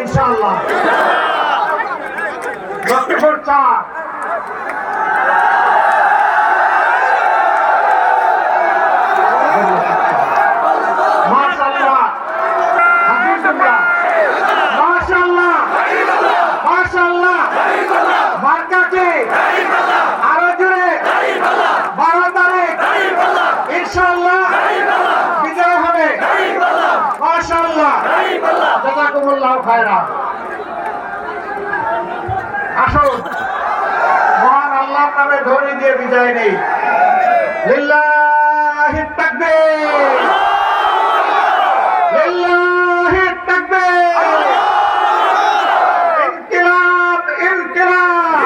ইনশাআল্লাহ। লক্ষ্মীপুর 4, মাশাআল্লাহ হাফিজুল্লাহ, মাশাআল্লাহ মাশাআল্লাহ। মার্কা কি? আরো জোরে 12 তারিখ ইনশাআল্লাহ বিজয় হবে। মাশাআল্লাহ, জাযাকুমুল্লাহু খায়রা। আসুন মহান আল্লাহর নামে ধ্বনি দিয়ে বিজয় নেই। লিল্লাহি তাকবীর, লিল্লাহি তাকবীর। ইনকিলাব ইনকিলাব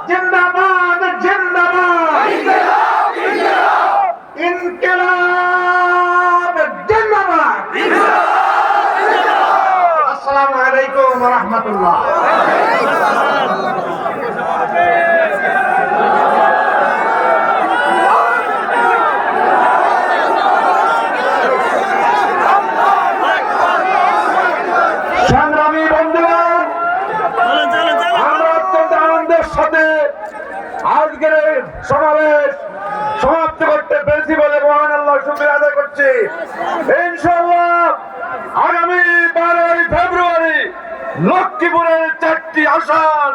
জিন্দাবাদ জিন্দাবাদ, ইনকিলাব জিন্দাবাদ। আসসালামু আলাইকুম ওয়া রাহমাতুল্লাহ। সংগ্রামী বন্ধুগণ, আমরা অত্যন্ত আনন্দের সাথে আজকের এই সমাবেশ সমাপ্ত করতে পেরেছি বলে মহান আল্লাহ শুকরিয়া আদায় করছি। ইনশাআল্লাহ আগামী 12 ফেব্রুয়ারি লক্ষ্মীপুরের 4টি আসন